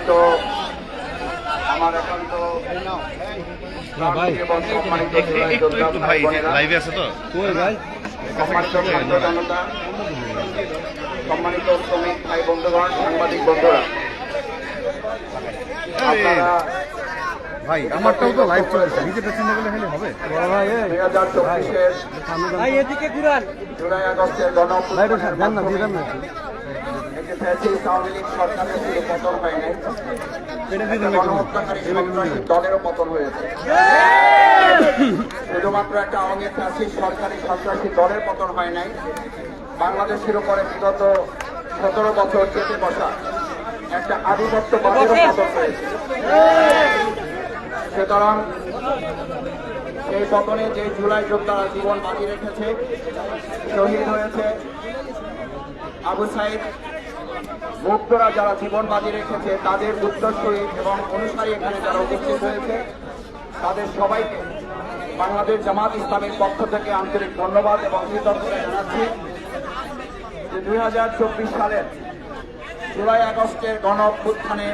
সম্মানিত আমার একান্ত সম্মানিত শ্রমিক ভাই বন্ধুগণ, সাংবাদিক বন্ধুরা, আপনারা ভাই আমারটাও তো লাইভ চলছে, নিজেটা চিন্তা করলে হলে হবে। 2024-এর জুলাই আগস্টের সরকারের শুধু পতন হয় নাই, গণহত্যাকারী সন্ত্রাসী দলেরও পতন হয়েছে। শুধুমাত্র একটা আওয়ামী ফ্যাসিস্ট সরকারি সন্ত্রাসী দলের পতন হয় নাই, বাংলাদেশের উপরে বিগত 17 বছর চেপে বসা একটা আধিপত্যবাদেরও পতন হয়েছে। সুতরাং সেই পতনে যে জুলাই যোদ্ধারা জীবন বাজি রেখেছে, শহীদ হয়েছে, আবু সাইদ মুক্তরা যারা জীবন বাজি রেখেছে, তাদের উত্তরসূরি এবং অনুসারী এখানে যারা উপস্থিত হয়েছে, তাদের সবাইকে বাংলাদেশ জামাত ইসলামের পক্ষ থেকে আন্তরিক ধন্যবাদ এবং কৃতজ্ঞতা জানাচ্ছি যে 2024 সালের জুলাই আগস্টের গণ অভ্যুত্থানে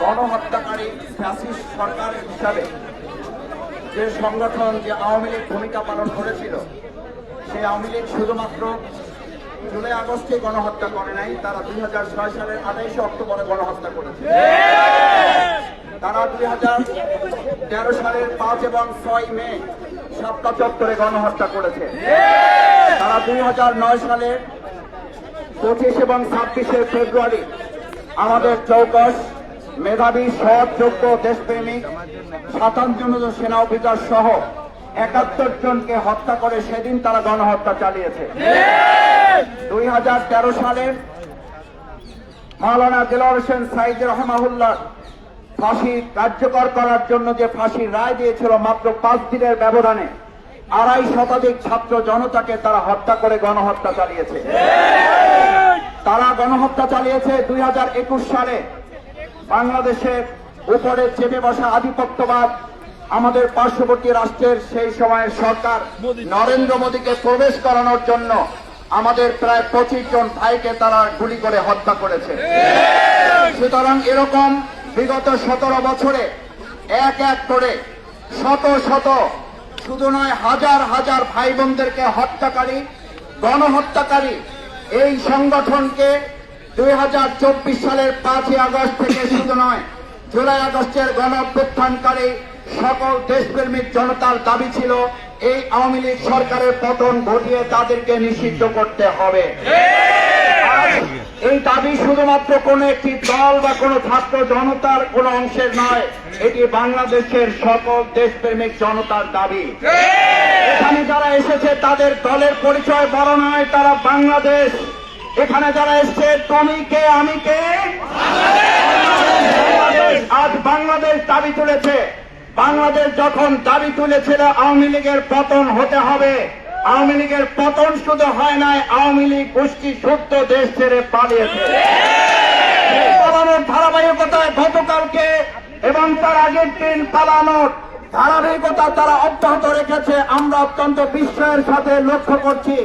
গণহত্যাকারী ফ্যাসিস্ট সরকার হিসাবে যে সংগঠন, যে আওয়ামী লীগ ভূমিকা পালন করেছিল, সেই আওয়ামী লীগ শুধুমাত্র জুলাই আগস্টে গণহত্যা করে নাই, তারা 2006 সালের 28 অক্টোবরে গণহত্যা করেছে। তারা 2013 সালের 5 এবং 6 মে শাপলা চত্বরে গণহত্যা করেছে। তারা 2009 সালের 25 এবং 26 ফেব্রুয়ারি আমাদের চৌকস মেধাবী, সৎ, যোগ্য, দেশপ্রেমিক 57 জন সেনা অফিসার সহ 71 জনকে হত্যা করে সেদিন তারা গণহত্যা চালিয়েছে। 2013 সালের মাওলানা দেলোয়ার হোসেন সাঈদী রহমাহুল্লাহ ফাঁসি কার্যকর করার জন্য যে ফাঁসির রায় দিয়েছিল, মাত্র 5 দিনের ব্যবধানে 2.5 শতাধিক ছাত্র জনতাকে তারা হত্যা করে গণহত্যা চালিয়েছে। তারা গণহত্যা চালিয়েছে 2021 সালে বাংলাদেশের উপরে চেপে বসা আধিপত্যবাদ আমাদের পার্শ্ববর্তী রাষ্ট্রের সেই সময়ের সরকার নরেন্দ্র মোদীকে প্রবেশ করানোর জন্য আমাদের প্রায় 25 জন ভাইকে তারা গুলি করে হত্যা করেছে। সুতরাং এরকম বিগত 17 বছরে এক এক করে শত শত, শুধু নয় হাজার হাজার ভাই বোনদেরকে হত্যাকারী, গণহত্যাকারী এই সংগঠনকে 2024 সালের 5 আগস্ট থেকে শুধু নয়, জুলাই আগস্টের গণ অভ্যুত্থানকারী সকল দেশপ্রেমিক জনতার দাবি ছিল এই আওয়ামী লীগ সরকারের পতন ঘটিয়ে তাদেরকে নিষিদ্ধ করতে হবে। এই দাবি শুধুমাত্র কোন একটি দল বা কোন ছাত্র জনতার কোন অংশের নয়, এটি বাংলাদেশের সকল দেশপ্রেমিক জনতার দাবি। এখানে যারা এসেছে তাদের দলের পরিচয় বড় নয়, তারা বাংলাদেশ। এখানে যারা এসছে, তুমি কে আমি কে, আজ বাংলাদেশ দাবি তুলেছে। বাংলাদেশ যখন দাবি তুলেছিল আওয়ামী লীগের পতন হতে হবে, আওয়ামী লীগের পতন শুধু হয় নাই, আওয়ামী লীগ গোষ্ঠী শুদ্ধ দেশ ছেড়ে পালিয়েছে। পালানোর ধারাবাহিকতায় গতকালকে এবং তার আগের দিন পালানোর ধারাবাহিকতা তারা অব্যাহত রেখেছে। আমরা অত্যন্ত বিস্ময়ের সাথে লক্ষ্য করছি,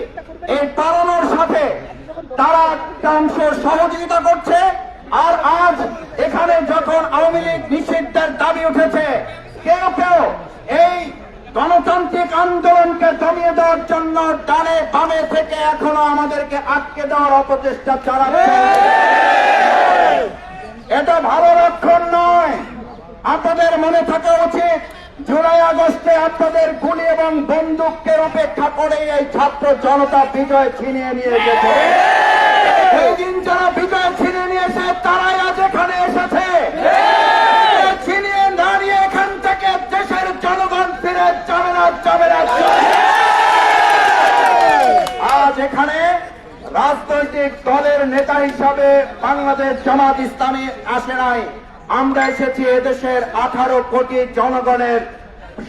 এই পালানোর সাথে তারা একটা অংশ সহযোগিতা করছে। আর আজ এখানে যখন আওয়ামী লীগ নিষিদ্ধের দাবি উঠেছে, কেউ কেউ এই গণতান্ত্রিক আন্দোলনকে দমিয়ে দেওয়ার জন্য ডানে বামে থেকে এখনো আমাদেরকে আটকে দেওয়ার অপচেষ্টা চালাচ্ছে। এটা ভালো লক্ষণ নয়। আপনাদের মনে থাকা উচিত, জুলাই আগস্টে আপনাদের গুলি এবং বন্দুকের উপেক্ষা করে এই ছাত্র জনতা বিজয় ছিনিয়ে নিয়ে গেছে। এই দিন যারা বিজয় ছিনিয়ে নিয়েছে তারাই আজ এখানে এসেছে। ছিনিয়ে দাঁড়িয়ে এখান থেকে দেশের জনগণ ফিরে যাবে না, যাবে না। আজ এখানে রাজনৈতিক দলের নেতা হিসাবে বাংলাদেশ জামাত ইসলামী আসে নাই। আমরা এসেছি এদেশের 18 কোটি জনগণের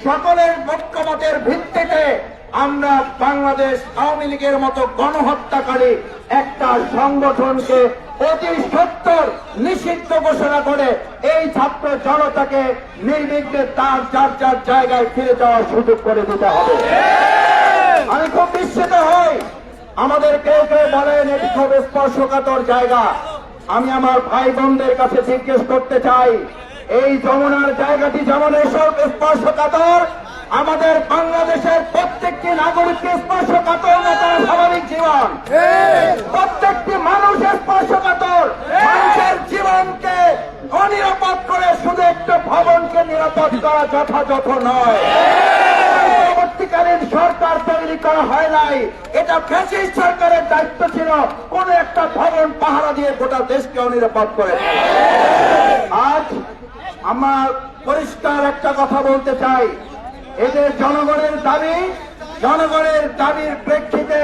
সকলের ঐক্যমতের ভিত্তিতে আমরা বাংলাদেশ আওয়ামী লীগের মতো গণহত্যাকারী একটা সংগঠনকে অতি সত্বর নিষিদ্ধ ঘোষণা করে এই ছাত্র জনতাকে নির্বিঘ্নে তার যার যার জায়গায় ফিরে যাওয়ার সুযোগ করে দিতে হবে। আমি খুব বিস্মিত হই, আমাদের কেউ কেউ বলেন এটি খুব স্পর্শকাতর জায়গা। আমি আমার ভাই বোনদের কাছে জিজ্ঞেস করতে চাই, এই যমুনার জায়গাটি যেমন এসব স্পর্শকাতর, আমাদের বাংলাদেশের প্রত্যেকটি নাগরিককে স্পর্শকাতর না তার স্বাভাবিক জীবন, প্রত্যেকটি মানুষ স্পর্শকাতর। মানুষের জীবনকে অনিরাপদ করে শুধু একটা ভবনকে নিরাপদ করা যথাযথ নয়। পরবর্তীকালীন সরকার তৈরি করা হয় নাই, এটা ফ্যাসিস্ট সরকারের দায়িত্ব ছিল কোন একটা ভবন পাহারা দিয়ে গোটা দেশকে অনিরাপদ করে। আজ আমার পরিষ্কার একটা কথা বলতে চাই, এদের জনগণের দাবি, জনগণের দাবির প্রেক্ষিতে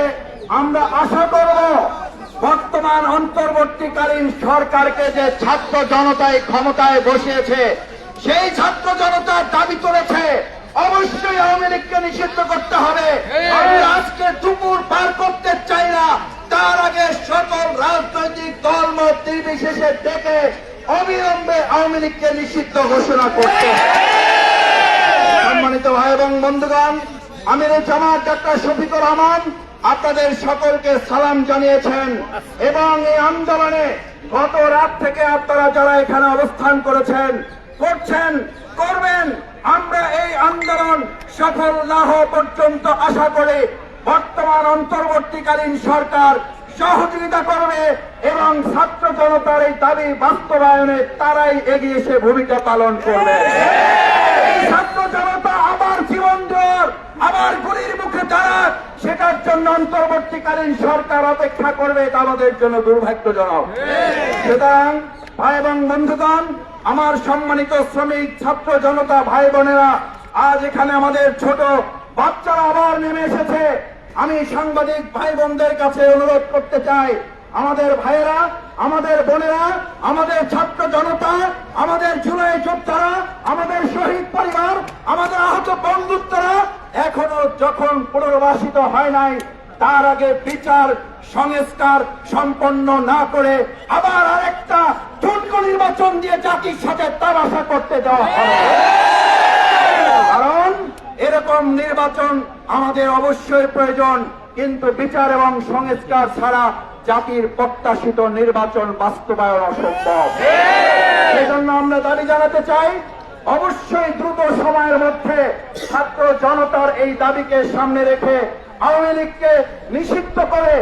আমরা আশা করব বর্তমান অন্তর্বর্তীকালীন সরকারকে যে ছাত্র জনতায় ক্ষমতায় বসিয়েছে, সেই ছাত্র জনতার দাবি তুলেছে অবশ্যই আওয়ামী লীগকে নিষিদ্ধ করতে হবে। আমরা আজকে দুপুর পার করতে চাই না, তার আগে সকল রাজনৈতিক দলমত নির্বিশেষে ডেকে অবিলম্বে আওয়ামী লীগকে নিষিদ্ধ ঘোষণা করতে হবে। সম্মানিত ভাই এবং বন্ধুগণ, আমির জামাত ডাক্তার শফিকুর রহমান আপনাদের সকলকে সালাম জানিয়েছেন এবং এই আন্দোলনে গত রাত থেকে আপনারা যারা এখানে অবস্থান করেছেন, করছেন, করবেন, আমরা এই আন্দোলন সফল না হওয়া পর্যন্ত আশা করি বর্তমান অন্তর্বর্তীকালীন সরকার সহযোগিতা করবে এবং ছাত্র জনতার এই দাবি বাস্তবায়নে তারাই এগিয়ে এসে ভূমিকা পালন করবে। এই ছাত্র জনতা আবার জীবন দেওয়ার, আবার গুলির মুখে দাঁড়াক, সেটার জন্য অন্তর্বর্তীকালীন সরকার অপেক্ষা করবে, এটা আমাদের জন্য দুর্ভাগ্যজনক। সুতরাং ভাই এবং বন্ধুগণ, আমার সম্মানিত শ্রমিক ছাত্র জনতা ভাই বোনেরা, আজ এখানে আমাদের ছোট বাচ্চারা আবার নেমে এসেছে। আমি সাংবাদিক ভাই বোনদের কাছে অনুরোধ করতে চাই, আমাদের ভাইয়েরা, আমাদের বোনেরা, আমাদের ছাত্র জনতা, আমাদের জুলাই যোদ্ধারা, আমাদের শহীদ পরিবার, আমাদের আহত বন্ধুত্বরা এখনো যখন পুনর্বাসিত হয় নাই, তার আগে বিচার সংস্কার সম্পন্ন না করে আবার আরেকটা ঠুনকো নির্বাচন দিয়ে জাতির সাথে তামাশা করতে দেওয়া হবে। কারণ এরকম নির্বাচন আমাদের অবশ্যই প্রয়োজন, কিন্তু বিচার এবং সংস্কার ছাড়া জাতির প্রত্যাশিত নির্বাচন বাস্তবায়ন অসম্ভব। সেজন্য আমরা দাবি জানাতে চাই, অবশ্যই দ্রুত সময়ের মধ্যে ছাত্র জনতার এই দাবিকে সামনে রেখে আওয়ামী লীগকে নিষিদ্ধ করে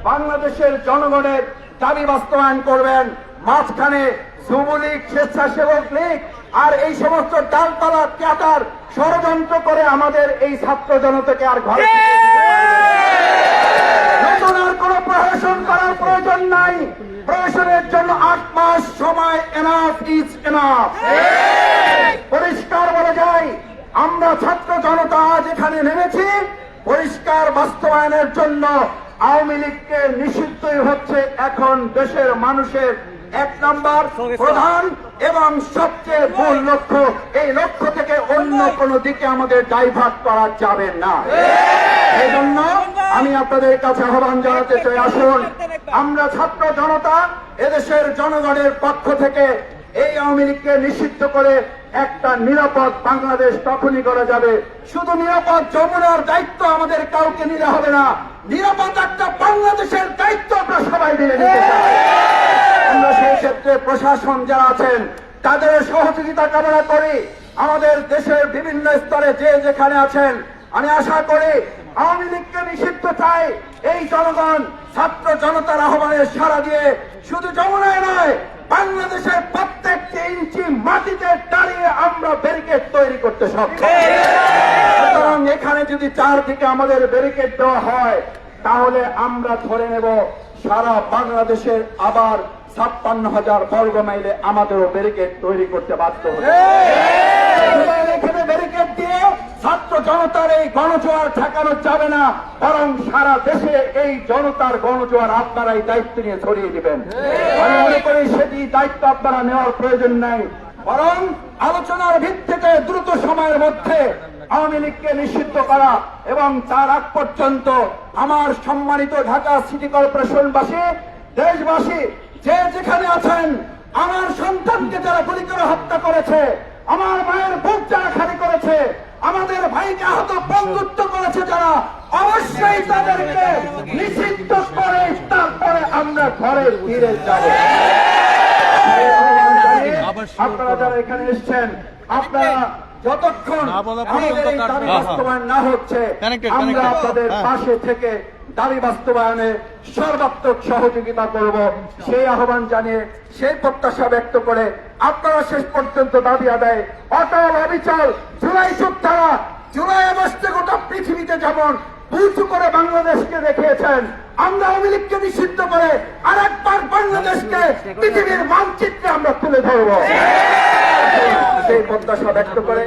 বাংলাদেশের জনগণের দাবি বাস্তবায়ন করবেন। মাঝখানে যুবলীগ, স্বেচ্ছাসেবক লীগ আর এই সমস্ত ডালপালা ক্যাটার ষড়যন্ত্র করে আমাদের এই ছাত্র জনতাকে আর ঘরে নতুন আর কোন প্রশাসন করার প্রয়োজন নাই। প্রশাসনের জন্য 8 মাস সময় এনাফ ইজ এনাফ। পরিষ্কার বলা যায়, আমরা ছাত্র জনতা আজ এখানে নেমেছি পরিষ্কার বাস্তবায়নের জন্য। আওয়ামী লীগকে নিষিদ্ধই হচ্ছে এখন দেশের মানুষের 1 নম্বর প্রধান এবং সবচেয়ে মূল লক্ষ্য। এই লক্ষ্য থেকে অন্য কোন দিকে আমাদের ডাইভার্ট করা যাবে না। এই জন্য আমি আপনাদের কাছে আহ্বান জানাতে চাই, আসুন আমরা ছাত্র জনতা এদেশের জনগণের পক্ষ থেকে এই আওয়ামী লীগকে নিষিদ্ধ করে একটা নিরাপদ বাংলাদেশ তখনই করা যাবে। শুধু নিরাপদ যমুনার দায়িত্ব আমাদের কাউকে নিতে হবে না, নিরাপদ একটা বাংলাদেশের দায়িত্ব আমরা সবাই মিলে নিতে চাই। আমরা সেই ক্ষেত্রে প্রশাসন যারা আছেন তাদের সহযোগিতা কামনা করি। আমাদের দেশের বিভিন্ন স্তরে যে যেখানে আছেন, আমি আশা করি আওয়ামী লীগকে নিষিদ্ধ চাই এই জনগণ ছাত্র জনতার আহ্বানে সাড়া দিয়ে শুধু যমুনায় নয়, বাংলাদেশের প্রত্যেকটি ইঞ্চি মাটিতে দাঁড়িয়ে আমরা ব্যারিকেড তৈরি করতে সক্ষম। সুতরাং এখানে যদি চারদিকে আমাদের ব্যারিকেড দেওয়া হয়, তাহলে আমরা ধরে নেব সারা বাংলাদেশের আবার 56,000 বর্গ মাইলে আমাদেরও ব্যারিকেড তৈরি করতে বাধ্য হবে। এখানে ব্যারিকেড দিয়ে ছাত্র জনতার এই গণজোয়ার ঠেকানো যাবে না, বরং সারা দেশে এই জনতার গণজোয়ার আপনারাই দায়িত্ব নিয়ে ছড়িয়ে দিবেন। আমি মনে করি সেটি দায়িত্ব আপনারা নেওয়ার প্রয়োজন নাই, বরং আলোচনার ভিত্তিতে দ্রুত সময়ের মধ্যে আওয়ামী লীগকে নিষিদ্ধ করা এবং তার আগ পর্যন্ত আমার সম্মানিত ঢাকা সিটি কর্পোরেশনবাসী, দেশবাসী যে যেখানে আছেন, আমার সন্তানকে যারা গুলি করে হত্যা করেছে, আমার মায়ের বুক যারা খালি করেছে, আমাদের ভাইকে আহত বন্ধুত্ব করেছে যারা, অবশ্যই তাদেরকে নিষিদ্ধ করে তারপরে আমরা ঘরে ফিরে যাব। আপনারা যারা এখানে এসেছেন, আপনারা যতক্ষণ আমাদের এই দাবি বাস্তবায়ন না হচ্ছে, আমরা আপনাদের পাশে থেকে দাবি বাস্তবায়নে সর্বাত্মক সহযোগিতা করব, সেই আহ্বান জানিয়ে, সেই প্রত্যাশা ব্যক্ত করে আপনারা শেষ পর্যন্ত দাবি আদায় অটল অবিচল জুলাই যোদ্ধারা জুলাই আগস্টে গোটা পৃথিবীতে যেমন উঁচু করে বাংলাদেশকে দেখিয়েছেন, আমরা আওয়ামী লীগকে নিষিদ্ধ করে আরেকবার বাংলাদেশকে পৃথিবীর মানচিত্রে আমরা তুলে ধরব। সেই প্রত্যাশা ব্যক্ত করে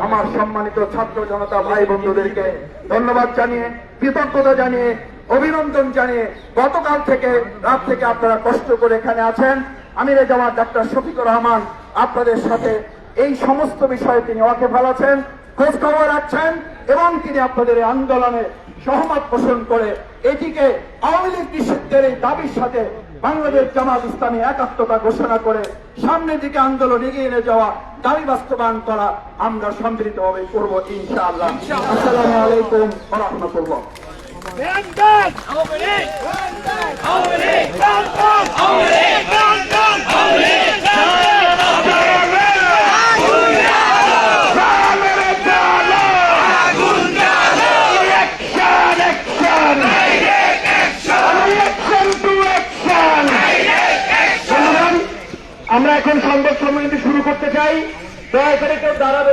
আমার সম্মানিত ছাত্র জনতা ভাই বন্ধুদেরকে ধন্যবাদ জানিয়ে, কৃতজ্ঞতা জানিয়ে, অভিনন্দন জানিয়ে, গতকাল থেকে রাত থেকে আপনারা কষ্ট করে এখানে আছেন, আমিরে জামাত ডাক্তার শফিকুর রহমান আপনাদের সাথে এই সমস্ত বিষয়ে তিনি ওয়াকিবহাল আছেন, খোঁজ খবর রাখছেন এবং তিনি আপনাদের এই আন্দোলনে সহমত পোষণ করে এটিকে আওয়ামী লীগ নিষিদ্ধের এই দাবির সাথে বাংলাদেশ জামাত ইসলামী একাত্মতা ঘোষণা করে সামনের দিকে আন্দোলন এগিয়ে নিয়ে যাওয়া, দাবি বাস্তবায়ন করা আমরা সম্মিলিতভাবে করবো ইনশাআল্লাহ। আসসালামু আলাইকুম ওয়া রাহমাতুল্লাহ। আমরা এখন সংবাদ সম্মেলনটি শুরু করতে চাই, দয়া করে কেউ দাঁড়াবেন।